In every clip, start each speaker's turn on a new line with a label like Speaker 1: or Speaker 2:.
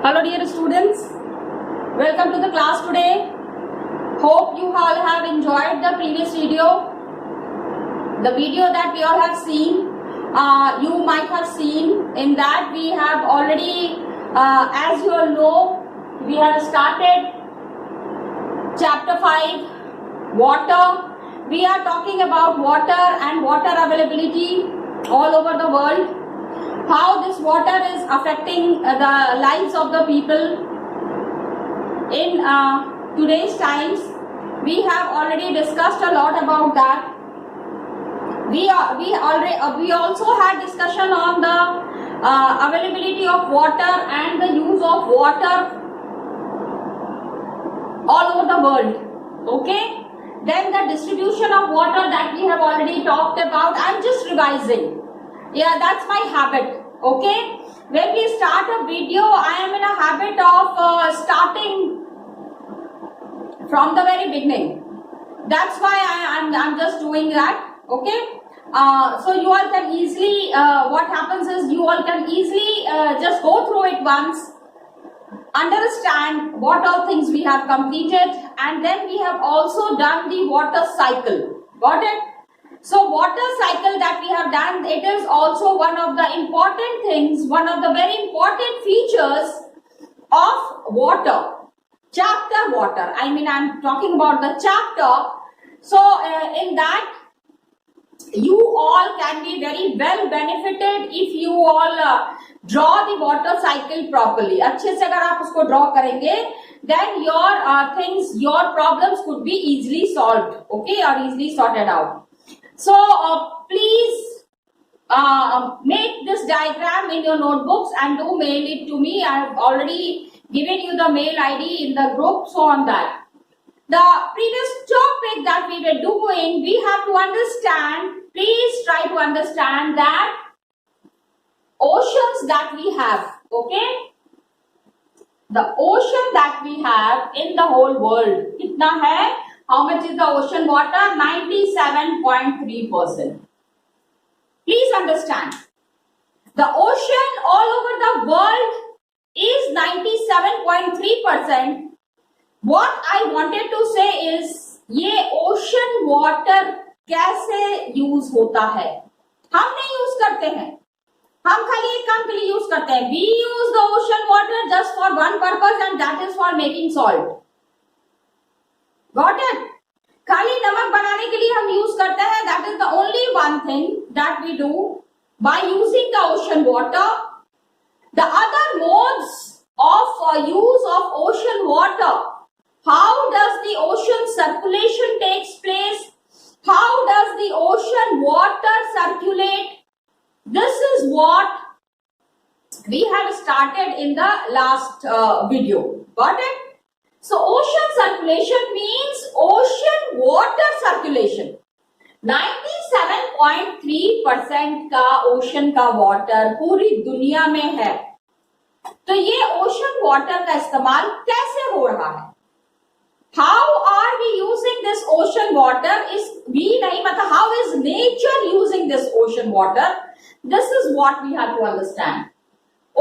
Speaker 1: Hello dear students, welcome to the class today. Hope you all have enjoyed the previous video. The video that we all have seen, you might have seen in that we have already, as you all know, we have started chapter 5, water. We are talking about water and water availability all over the world. How this water is affecting the lives of the people in today's times. We have already discussed a lot about that. We also had discussion on the availability of water and the use of water all over the world. Okay. Then the distribution of water that we have already talked about. I'm just revising. Yeah, that's my habit. Okay, when we start a video, I am in a habit of starting from the very beginning. That's why I'm just doing that. Okay, so you all can easily, what happens is you all can easily just go through it once, understand what all things we have completed, and then we have also done the water cycle. Got it? So water cycle that we have done, it is also one of the important things, one of the very important features of water. Chapter water. I mean, I'm talking about the chapter. So in that, you all can be very well benefited if you all draw the water cycle properly. अच्छे से अगर आप उसको draw करेंगे, then your things, your problems could be easily solved, okay, or easily sorted out. So please make this diagram in your notebooks and do mail it to me. I have already given you the mail ID in the group, so on that. The previous topic that we were doing, we have to understand, please try to understand that oceans that we have, okay? The ocean that we have in the whole world, kitna hai? How much is the ocean water? 97.3%. Please understand. The ocean all over the world is 97.3%. What I wanted to say is, ये ocean water कैसे use होता है? हम नहीं use करते हैं. हम खाली एक काम के लिए use करते हैं. We use the ocean water just for one purpose, and that is for making salt. Got it? खाली नमक बनाने के लिए हम यूज करते हैं. That is the only one thing that we do by using the ocean water. The other modes of use of ocean water. How does the ocean circulation takes place? How does the ocean water circulate? This is what we have started in the last video. Got it? So ocean circulation means ocean water circulation. 97.3% का ocean का water पूरी दुनिया में है. तो ये ocean water का इस्तेमाल कैसे हो रहा है? How are we using this ocean water? Is we नहीं मतलब how is nature using this ocean water? This is what we have to understand.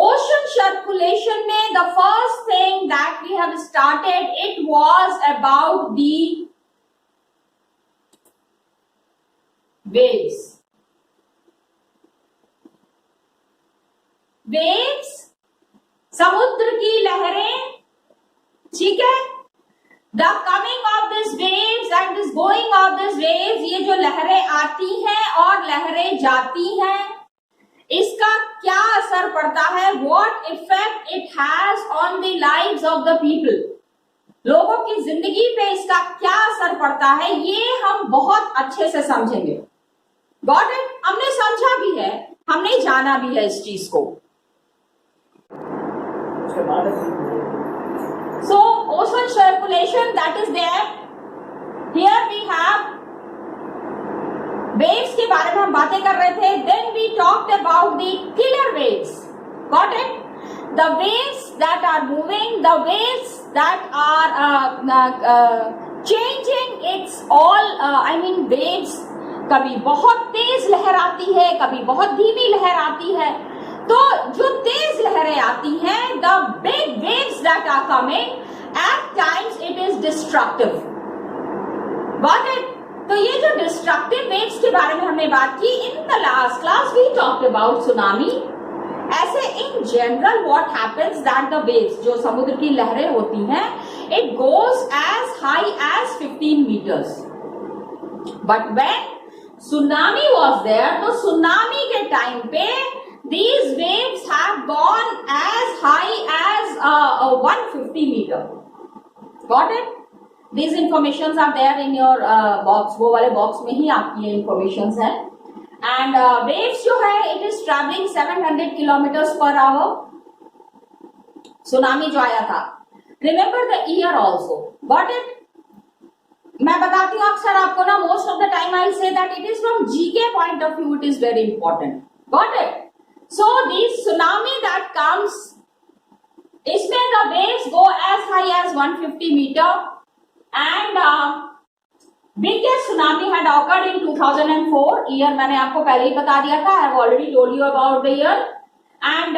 Speaker 1: Ocean circulation में the first thing that we have started, it was about the waves. Waves, समुद्र की लहरें, ठीक है? The coming of these waves and this going of these waves, ये जो लहरें आती हैं और लहरें जाती हैं, इसका क्या असर पड़ता है? What effect it has on the lives of the people? लोगों की जिंदगी पे इसका क्या असर पड़ता है? ये हम बहुत अच्छे से समझेंगे. Got it? हमने समझा भी है, हमने जाना भी है इस चीज को. So ocean circulation, that is there. Here we have waves के बारे में हम बातें कर रहे थे. Then we talked about the killer waves. Got it? The waves that are moving, the waves that are changing its all. Waves. कभी बहुत तेज लहर आती है, कभी बहुत धीमी लहर आती है. तो जो तेज लहरें आती हैं, the big that are coming, at times it is destructive. Got it? तो ये जो destructive waves के बारे में हमने बात की, in the last class we talked about tsunami. ऐसे in general what happens that the waves, जो समुद्र की लहरें होती हैं, it goes as high as 15 meters. But when tsunami was there, तो tsunami के टाइम पे these waves have gone as high as 150 meter. Got it? These informations are there in your box. वो वाले box में ही आपकी ये informations है. And waves जो है, it is traveling 700 kilometers per hour. Tsunami जो आया था. Remember the year also. Got it? मैं बताती हूँ अक्सर आपको ना, most of the time I'll say that it is from GK point of view, it is very important. Got it? So this tsunami that comes, इसमें the waves go as high as 150 meter, and biggest tsunami had occurred in 2004. Year मैंने आपको पहले ही बता दिया था. I have already told you about the year. And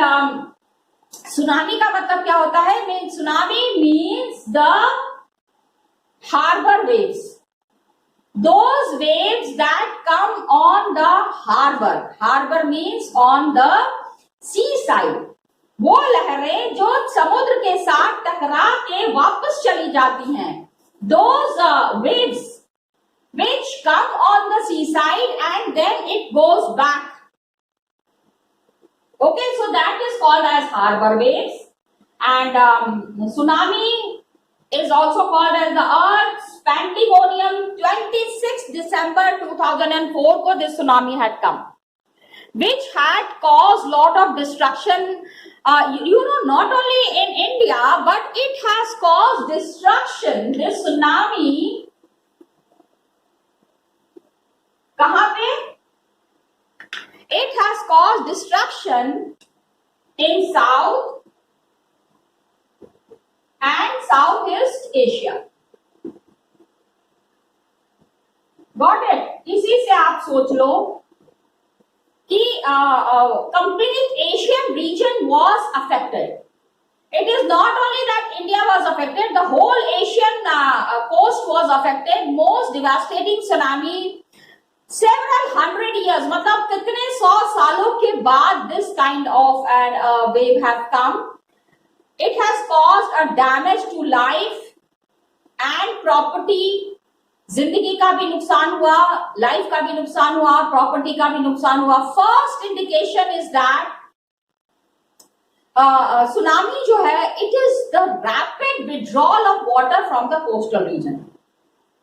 Speaker 1: tsunami का मतलब क्या होता है? Tsunami means the harbor waves, those waves that come on the harbor means on the seaside, वो लहरें जो समुद्र के साथ टकरा के वापस चली जाती हैं, those waves which come on the seaside and then it goes back. Okay, so that is called as harbor waves. And tsunami is also called as the Earth's Pandemonium. 26 December 2004 को this tsunami had come, which had caused lot of destruction. Not only in India, but it has caused destruction. This tsunami, कहाँ पे? It has caused destruction in South and Southeast Asia. Got it? इसी से आप सोच लो कि complete Asian region was affected. It is not only that India was affected, the whole Asian coast was affected. Most devastating tsunami, several hundred years, मतलब कितने 100 सालों के बाद this kind of wave have come. It has caused a damage to life and property. जिंदगी का भी नुकसान हुआ, लाइफ का भी नुकसान हुआ, प्रॉपर्टी का भी नुकसान हुआ. First indication is that tsunami जो है, it is the rapid withdrawal of water from the coastal region.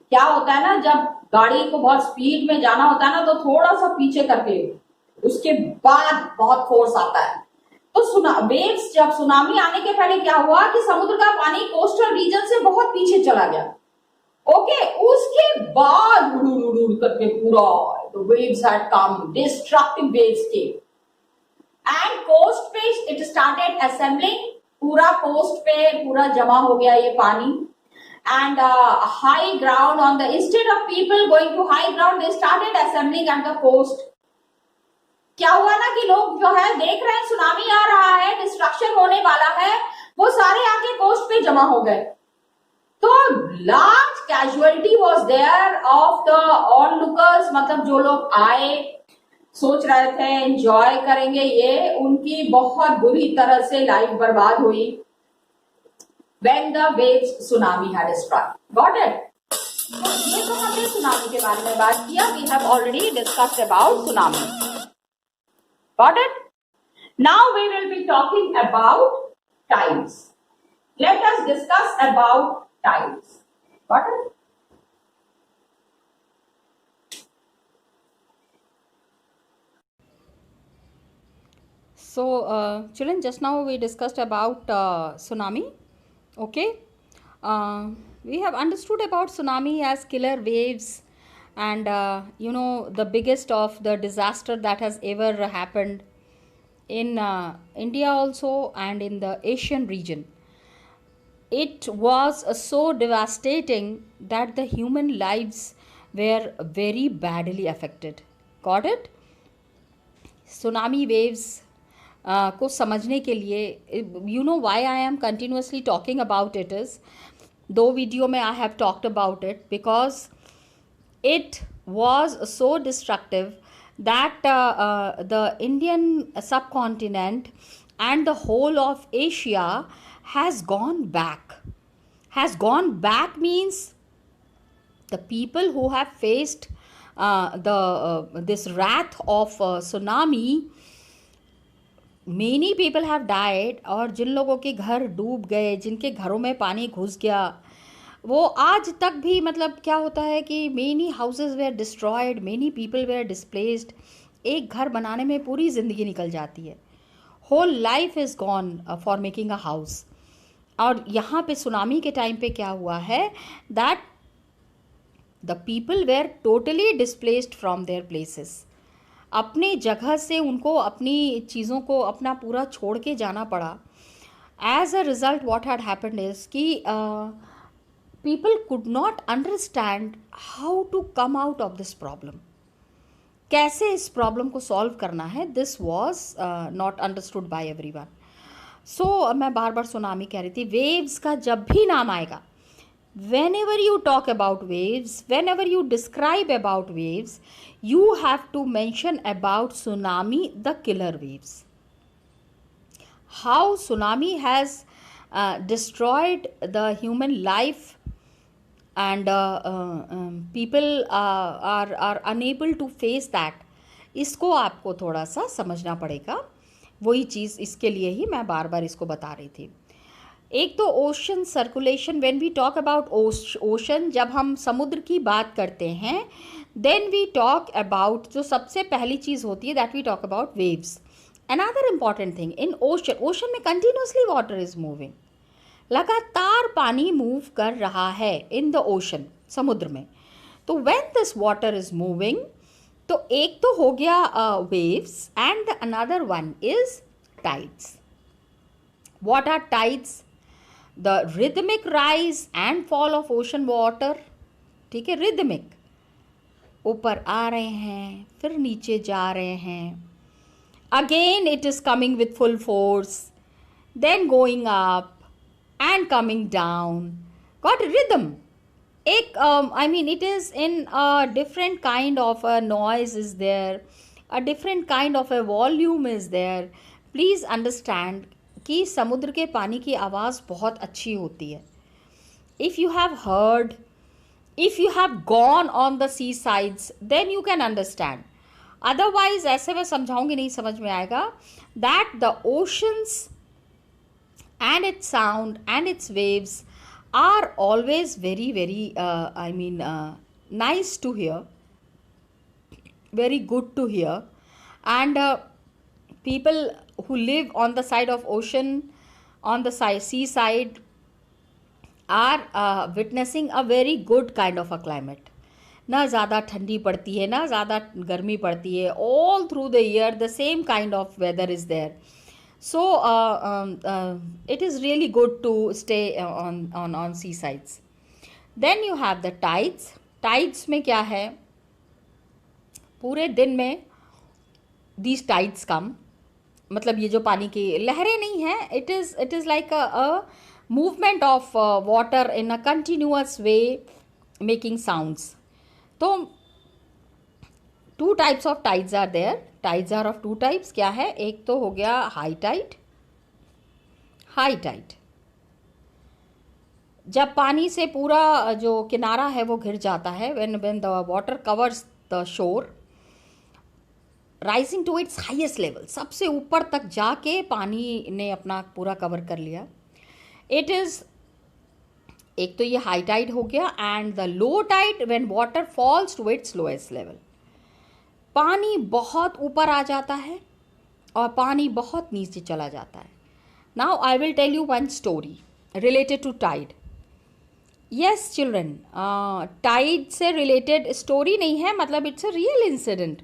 Speaker 1: क्या होता है ना, जब गाड़ी को बहुत स्पीड में जाना होता है ना, तो थोड़ा सा पीछे करके उसके बाद बहुत फोर्स आता है. तो वेव्स, जब सुनामी आने के पहले क्या हुआ कि समुद्र का पानी कोस्टल रीजन से बहुत पीछे चला गया. ओके, उसके बाद उड़ करके पूरा waves had come, destructive waves के, एंड कोस्ट पे इट स्टार्टेड असेंबलिंग. पूरा कोस्ट पे पूरा जमा हो गया ये पानी. And high ground on the, instead of people going to high ground, they started assembling at the coast. क्या हुआ ना कि लोग जो है देख रहे हैं सुनामी आ रहा है, डिस्ट्रक्शन होने वाला है, वो सारे आके कोस्ट पे जमा हो गए. तो large casualty was there of the onlookers, मतलब जो लोग आए सोच रहे थे एंजॉय करेंगे ये, उनकी बहुत बुरी तरह से लाइफ बर्बाद हुई. When the waves tsunami had strike. Got it? तो ये तो हमने सुनामी के बारे में बात किया. We have already discussed about tsunami. Got it? Now we will be talking about tides. Let us discuss about tides. Got it?
Speaker 2: So children, just now we discussed about tsunami. Okay, we have understood about tsunami as killer waves, and the biggest of the disaster that has ever happened in India also and in the Asian region. It was so devastating that the human lives were very badly affected. Got it? Tsunami waves को समझने के लिए, you know why I am continuously talking about it is, दो video में I have talked about it because it was so destructive that the Indian subcontinent and the whole of Asia has gone back. Has gone back means the people who have faced this wrath of tsunami, many people have died. और जिन लोगों के घर डूब गए, जिनके घरों में पानी घुस गया, वो आज तक भी मतलब क्या होता है कि many houses were destroyed, many people were displaced. एक घर बनाने में पूरी ज़िंदगी निकल जाती है. Whole life is gone for making a house. और यहाँ पे सुनामी के टाइम पे क्या हुआ है that the people were totally displaced from their places. अपने जगह से उनको अपनी चीज़ों को अपना पूरा छोड़ के जाना पड़ा. As a result what had happened is कि people could not understand how to come out of this problem. कैसे इस प्रॉब्लम को सॉल्व करना है, this was not understood by everyone. So मैं बार बार सुनामी कह रही थी. वेव्स का जब भी नाम आएगा, whenever you talk about waves, whenever you describe about waves, you have to mention about tsunami the killer waves. How tsunami has destroyed the human life and people are unable to face that. इसको आपको थोड़ा सा समझना पड़ेगा. वही चीज़ इसके लिए ही मैं बार बार इसको बता रही थी. एक तो ocean circulation. When we talk about ocean, जब हम समुद्र की बात करते हैं, देन वी टॉक अबाउट, जो सबसे पहली चीज़ होती है that we talk about waves. Another important thing in ocean, ocean में कंटिन्यूसली वाटर इज मूविंग. लगातार पानी मूव कर रहा है इन द ओशन, समुद्र में. तो when this water is moving, तो एक तो हो गया waves and the another one is tides. What are tides? The rhythmic rise and fall of ocean water. ठीक है, रिदमिक, ऊपर आ रहे हैं फिर नीचे जा रहे हैं. Again it is coming with full force, then going up and coming down. Got rhythm. एक I mean it is in a different kind of a noise is there, a different kind of a volume is there. Please understand कि समुद्र के पानी की आवाज़ बहुत अच्छी होती है. If you have heard, if you have gone on the sea sides, then you can understand. Otherwise ऐसे मैं समझाऊंगी नहीं, समझ में आएगा. That the oceans and its sound and its waves are always very very nice to hear, very good to hear. And people who live on the side of ocean, on the seaside, are witnessing a very good kind of a climate. ना ज़्यादा ठंडी पड़ती है, ना ज़्यादा गर्मी पड़ती है. all through the year the same kind of weather is there. So it is really good to stay on seasides. Then you have the tides. Tides में क्या है, पूरे दिन में these tides come. मतलब ये जो पानी की लहरें नहीं है, it is like a movement of water in a continuous way making sounds. तो two types of tides are there. Tides are of two types. क्या है, एक तो हो गया हाई टाइड. हाई टाइड जब पानी से पूरा जो किनारा है वो घिर जाता है, when the water covers the shore, rising to its highest level, सबसे ऊपर तक जाके पानी ने अपना पूरा कवर कर लिया. इट इज़, एक तो ये हाई टाइड हो गया. And the low tide, when water falls to its lowest level, पानी बहुत ऊपर आ जाता है और पानी बहुत नीचे चला जाता है. Now I will tell you one story related to tide. Yes children, tide से रिलेटेड स्टोरी नहीं है, मतलब it's a real incident.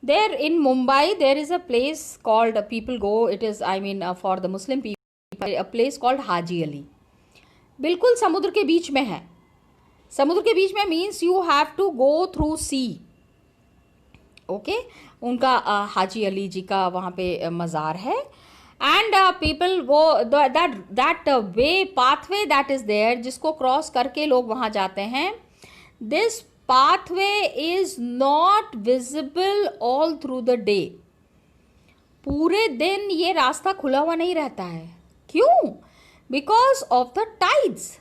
Speaker 2: There in Mumbai there is a place called, people go, it is I mean for the Muslim people, a place called Haji Ali. बिल्कुल समुद्र के बीच में है. समुद्र के बीच में means you have to go through sea. Okay उनका हाजी अली जी का वहाँ पे मज़ार है. एंड पीपल वो that way pathway that is there, जिसको क्रॉस करके लोग वहाँ जाते हैं, this pathway is not visible all through the day. पूरे दिन ये रास्ता खुला हुआ नहीं रहता है. क्यों? Because of the tides.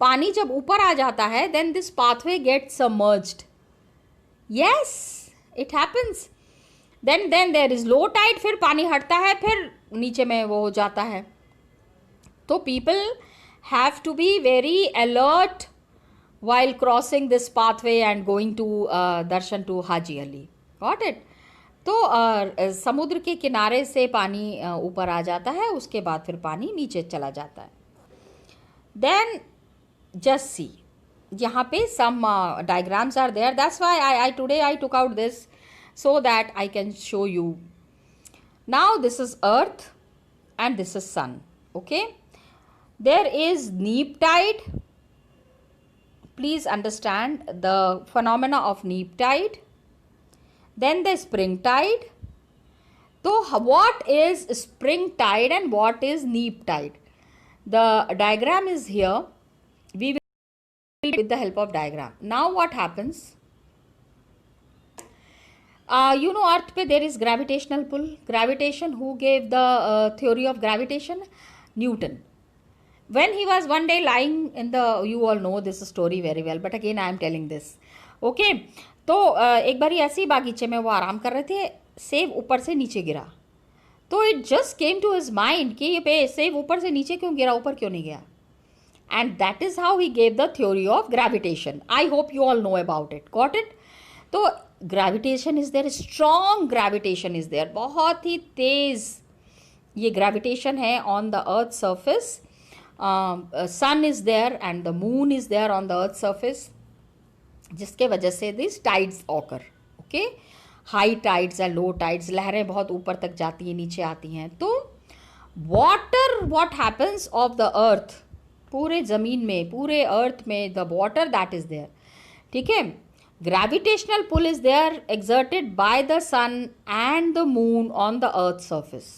Speaker 2: पानी जब ऊपर आ जाता है then this pathway get submerged. Yes, it happens. Then there is low tide, फिर पानी हटता है, फिर नीचे में वो हो जाता है. तो people have to be very alert while crossing this pathway and going to darshan to Haji Ali. Got it? तो समुद्र के किनारे से पानी ऊपर आ जाता है, उसके बाद फिर पानी नीचे चला जाता है. देन just see, यहाँ पे some diagrams are there. That's why I today I took out this so that I can show you. Now this is earth and this is sun. Okay, there is neap tide. Please understand the phenomena of neap tide. Then the spring tide. So what is spring tide and what is neap tide? The diagram is here. We will with the help of diagram. Now what happens? Earth pe there is gravitational pull. Gravitation, who gave the theory of gravitation? Newton. When he was one day lying in the, you all know this story very well, but again I am telling this. Okay, तो एक बारी ऐसे ही बागीचे में वो आराम कर रहे थे, सेब ऊपर से नीचे गिरा. तो it just came to his mind कि ये पे सेब ऊपर से नीचे क्यों गिरा, ऊपर क्यों नहीं गया. And that is how he gave the theory of gravitation. I hope you all know about it. Got it? तो gravitation is there, strong gravitation is there, बहुत ही तेज ये ग्रेविटेशन है on the earth surface. sun is there and the moon is there on the earth surface, जिसके वजह से this tides occur. Okay, high tides and low tides, लहरें बहुत ऊपर तक जाती हैं, नीचे आती हैं. तो water, what happens of the earth, पूरे ज़मीन में, पूरे अर्थ में the water that is there. ठीक है, gravitational pull is there exerted by the sun and the moon on the earth surface.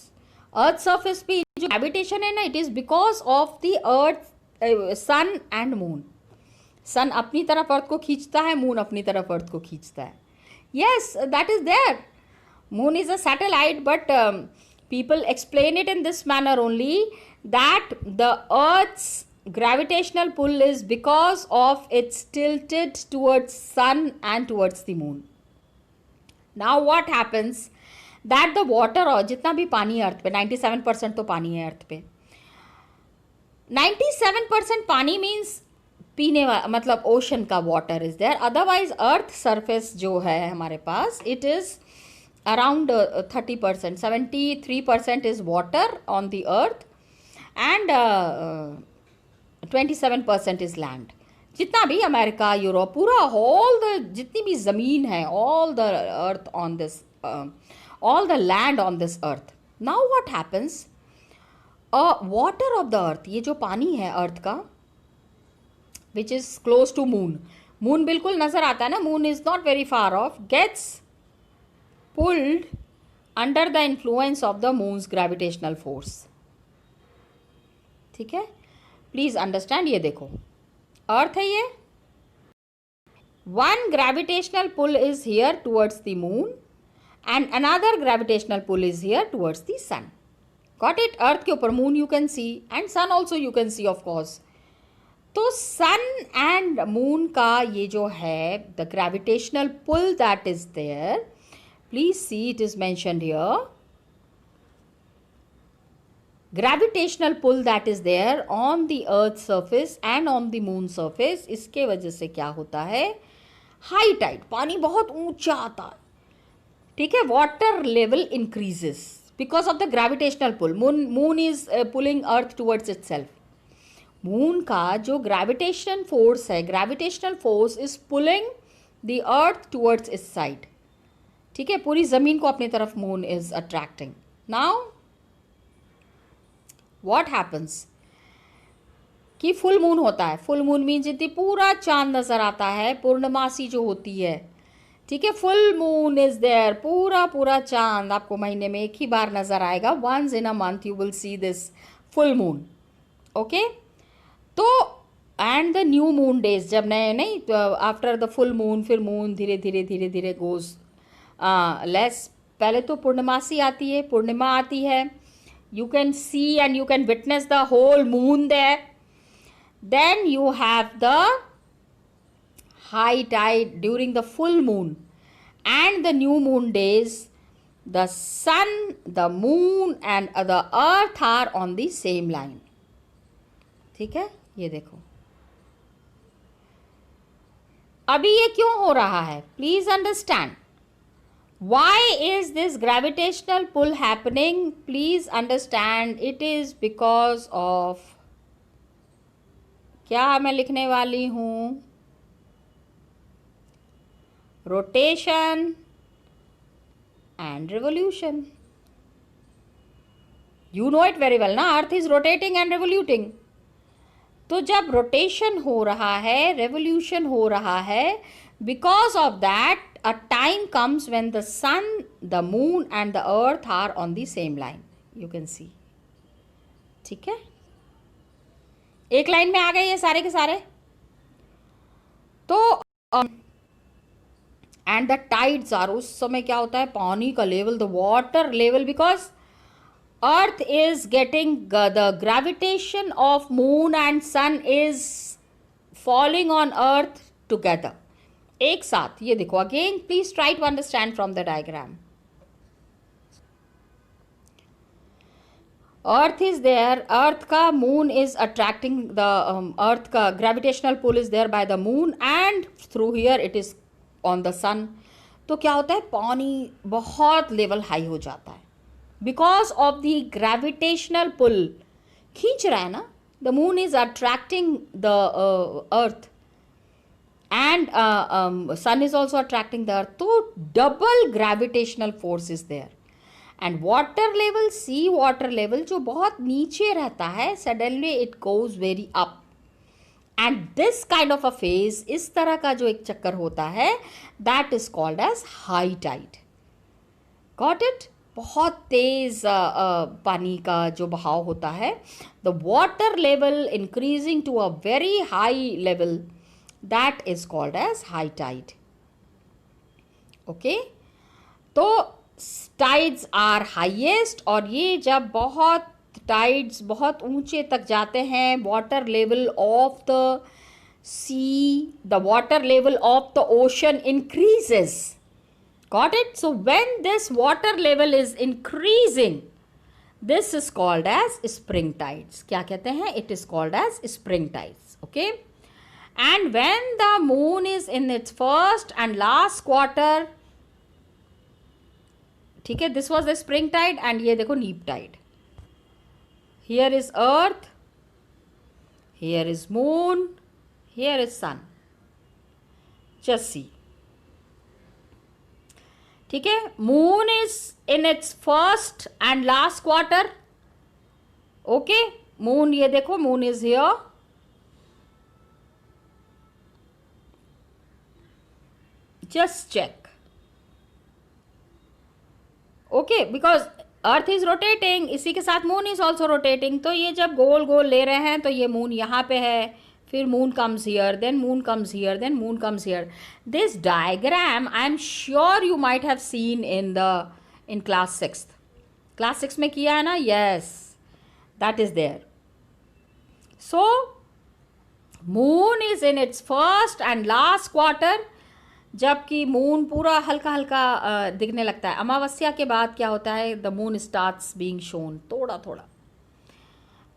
Speaker 2: Earth surface पे जो ग्रेविटेशन है ना, it is because of the earth, sun and moon. Sun अपनी तरफ अर्थ को खींचता है, मून अपनी तरफ अर्थ को खींचता है. Yes, that is there. Moon is a satellite, but people explain it in this manner only that the earth's gravitational pull is because of it's tilted towards sun and towards the moon. Now what happens that the water, और जितना भी पानी है अर्थ पे, 97% तो पानी है अर्थ पे. 97% पानी मीन्स पीने वाला, मतलब ओशन का water is there. Otherwise earth surface जो है हमारे पास, it is around 30%, 73% is water on the earth and 27% is land. जितना भी अमेरिका, यूरोप, पूरा ऑल द जितनी भी ज़मीन है, all the earth on this, all the land on this earth. Now what happens, water of the earth, ये जो पानी है अर्थ का, which is close to moon, moon बिल्कुल नजर आता है ना, moon is not very far off, gets pulled under the influence of the moon's gravitational force. ठीक है, प्लीज अंडरस्टैंड. ये देखो अर्थ है ये, one gravitational pull is here towards the moon and another gravitational pull is here towards the sun. Got it? Earth के ऊपर moon you can see and sun also you can see of course. तो sun and moon का ये जो है the gravitational pull that is there, please see it is mentioned here. Gravitational pull that is there on the earth surface and on the moon surface, इसके वजह से क्या होता है, हाई टाइड, पानी बहुत ऊंचा आता है. ठीक है, water level increases because of the gravitational pull. Moon is pulling earth towards itself. Moon का जो ग्रेविटेशन फोर्स है, gravitational force is pulling the earth towards its side. ठीक है, पूरी ज़मीन को अपनी तरफ moon is attracting. Now what happens कि फुल मून होता है. फुल मून मीन्स जितनी पूरा चांद नज़र आता है, पूर्णमासी जो होती है, ठीक है, फुल मून इज देयर, पूरा पूरा चांद आपको महीने में एक ही बार नजर आएगा. Once in a month you will see this full moon. Okay, तो and the new moon days, जब नए नहीं आफ्टर द फुल मून, फिर मून धीरे धीरे धीरे धीरे गोज लेस. पहले तो पूर्णिमासी आती है, पूर्णिमा आती है. You can see and you can witness the whole moon there. Then you have the high tide during the full moon and the new moon days. The sun, the moon and the earth are on the same line. ठीक है, ये देखो. अभी ये क्यों हो रहा है? Please understand. Why is this gravitational pull happening? Please understand. It is because of, क्या मैं लिखने वाली हूँ? Rotation and revolution. You know it very well ना, earth is rotating and revoluting. तो जब रोटेशन हो रहा है, रेवोल्यूशन हो रहा है, because of that a time comes when the sun, the moon and the earth are on the same line. You can see. ठीक है, एक लाइन में आ गए ये सारे के सारे. तो एंड द टाइड्स आर, उस समय क्या होता है, पानी का level, the water level, because earth is getting the gravitation of moon and sun is falling on earth together, एक साथ. ये देखो again, please try to understand from the diagram. Earth is there, earth का moon is attracting the earth का gravitational pull is there by the moon and through here it is on the sun. तो क्या होता है, पानी बहुत level high हो जाता है because of the gravitational pull. खींच रहा है ना, the moon is attracting the earth and sun is also attracting the earth. तो double gravitational force is there. And water level, sea water level जो बहुत नीचे रहता है, suddenly it goes very up. And this kind of a phase, इस तरह का जो एक चक्कर होता है, that is called as high tide. Got it? बहुत तेज पानी का जो बहाव होता है, the water level increasing to a very high level, that is called as high tide. Okay, तो टाइड्स आर हाईएस्ट, और ये जब बहुत टाइड्स बहुत ऊंचे तक जाते हैं, water level of the sea, the water level of the ocean increases. Got it? So when this water level is increasing, this is called as spring tides. क्या कहते हैं? It is called as spring tides. Okay, and when the moon is in its first and last quarter, ठीक है, this was the spring tide. And ये देखो neap tide. Here is earth, here is moon, here is sun. Just see. ठीक है, moon is in its first and last quarter. Okay, moon, ये देखो moon is here. Just check. Okay, because earth is rotating, इसी के साथ moon is also rotating. तो ये जब गोल गोल ले रहे हैं, तो ये मून यहाँ पे है, फिर moon comes here, then moon comes here, then moon comes here. This diagram I am sure you might have seen in class 6th. Class 6 में किया है ना? Yes, that is there. So moon is in its first and last quarter, जबकि moon पूरा हल्का हल्का दिखने लगता है. अमावस्या के बाद क्या होता है, the moon starts being shown थोड़ा थोड़ा.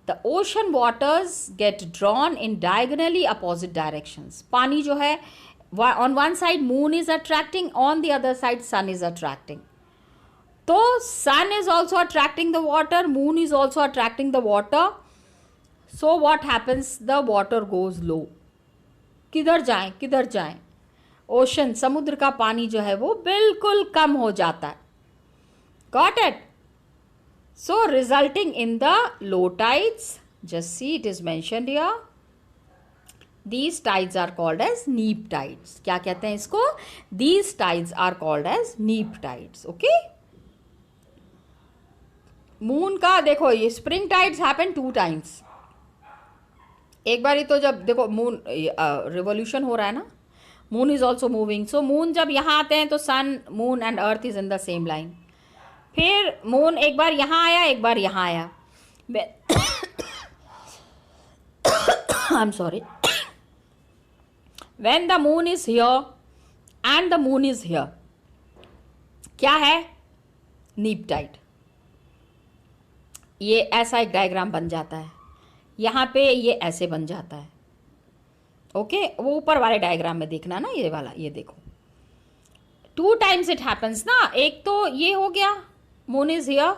Speaker 2: The ocean waters get drawn in diagonally opposite directions. पानी जो है, on one side moon is attracting, on the other side sun is attracting. तो sun is also attracting the water, moon is also attracting the water. So what happens, the water goes low. किधर जाएं किधर जाएं, ocean, समुद्र का पानी जो है वो बिल्कुल कम हो जाता है. Got it? So resulting in the low tides. Just see, it is mentioned here. These tides are called as neap tides. क्या कहते हैं इसको? These tides are called as neap tides. Okay? Moon का देखो, ये स्प्रिंग टाइड्स हैपन 2 times. एक बार ही तो जब देखो मून रिवोल्यूशन हो रहा है ना, moon is also moving. So moon जब यहाँ आते हैं तो sun, moon and earth is in the same line. फिर मून एक बार यहाँ आया, एक बार यहाँ आया. I am sorry. When the moon is here and the moon is here, क्या है? नीप टाइड. ये ऐसा एक डायग्राम बन जाता है. यहाँ पे ये ऐसे बन जाता है. ओके वो ऊपर वाले डायग्राम में देखना ना, ये वाला, ये देखो 2 times इट हैपन्स ना. एक तो ये हो गया, मून इज हियर.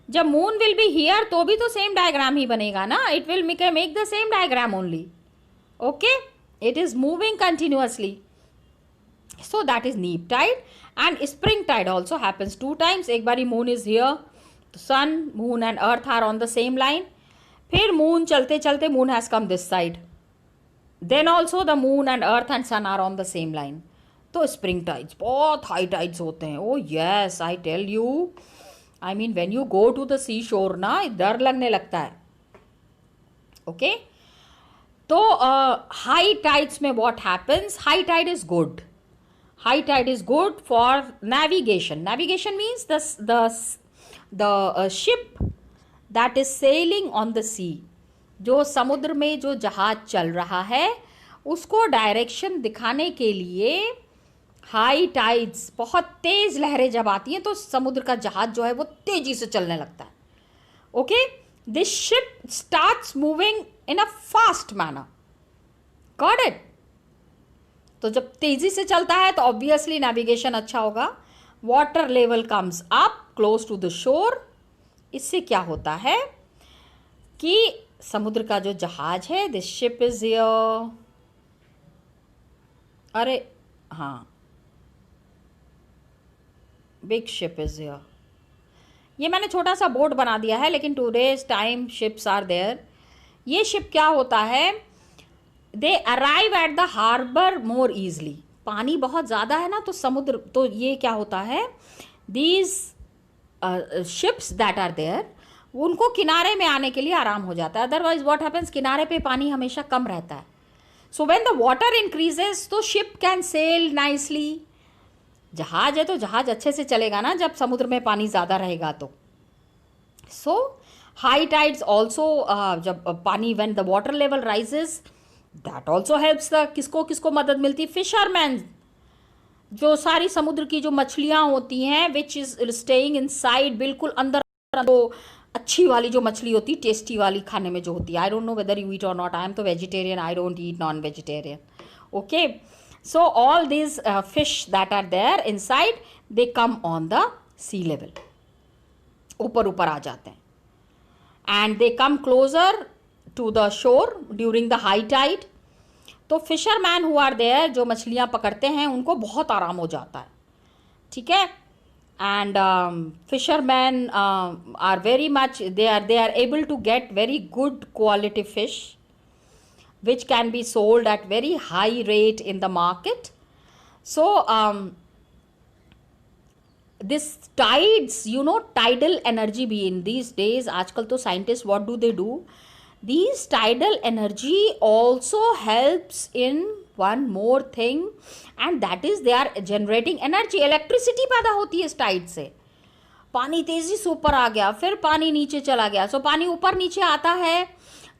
Speaker 2: जब मून विल बी हियर तो भी तो सेम डायग्राम ही बनेगा ना. It will make the same diagram only. Okay, it is moving continuously. So that is neap tide. And spring tide also happens 2 times. एक बारी moon is here तो sun, moon and earth are on the same line. फिर moon चलते चलते moon has come this side. Then also the moon and earth and sun are on the same line. तो spring tides बहुत high tides होते हैं. Oh yes, I tell you, I mean when you go to the sea shore ना, डर लगने लगता है. Okay तो हाई टाइड्स में what happens? High tide is good. High tide is good for navigation. Navigation means the ship that is sailing on the sea. जो समुद्र में जो जहाज चल रहा है उसको डायरेक्शन दिखाने के लिए हाई टाइड्स, बहुत तेज लहरें जब आती हैं तो समुद्र का जहाज जो है वो तेजी से चलने लगता है. Okay, this ship starts moving in a fast manner. Got it? तो जब तेजी से चलता है तो ऑब्वियसली नेविगेशन अच्छा होगा. Water level comes up close to the shore. इससे क्या होता है कि समुद्र का जो जहाज है, दिस शिप इज हियर. अरे हाँ, बिग शिप इज हियर. ये मैंने छोटा सा बोर्ड बना दिया है, लेकिन today's time ships are there. ये शिप क्या होता है? They arrive at the harbour more easily. पानी बहुत ज़्यादा है ना तो समुद्र, तो ये क्या होता है, these ships that are there, उनको किनारे में आने के लिए आराम हो जाता है. अदरवाइज व्हाट हैपेंस, किनारे पे पानी हमेशा कम रहता है. So when the water increases तो शिप कैन सेल नाइसली. जहाज है तो जहाज अच्छे से चलेगा ना जब समुद्र में पानी ज़्यादा रहेगा तो. सो हाई टाइड्स ऑल्सो, जब पानी, when the water level rises, that also helps the, किसको किसको मदद मिलती? फिशरमैन. जो सारी समुद्र की जो मछलियाँ होती हैं विच इज स्टेइंग इनसाइड, बिल्कुल अंदर, तो अच्छी वाली जो मछली होती है, टेस्टी वाली खाने में जो होती है. I don't know whether you eat और नॉट. आई एम तो vegetarian, I don't eat non vegetarian. Okay, so all these fish that are there inside, they come on the sea level. ऊपर ऊपर आ जाते हैं. And they come closer to the shore during the high tide. तो fisherman who are there, जो मछलियाँ पकड़ते हैं, उनको बहुत आराम हो जाता है. ठीक है? And fishermen are very much, they are able to get very good quality fish which can be sold at very high rate in the market. So this tides, you know, tidal energy भी in these days, आजकल तो scientists what do? These tidal energy also helps in one more thing, and that is they are generating energy. Electricity पैदा होती है इस tide से. पानी तेजी से ऊपर आ गया, फिर पानी नीचे चला गया. So पानी ऊपर नीचे आता है.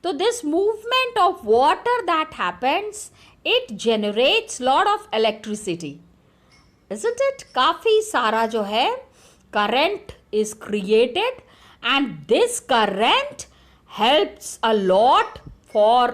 Speaker 2: तो this movement of water that happens, it generates lot of electricity, isn't it? काफी सारा जो है current is created, and this current helps a lot for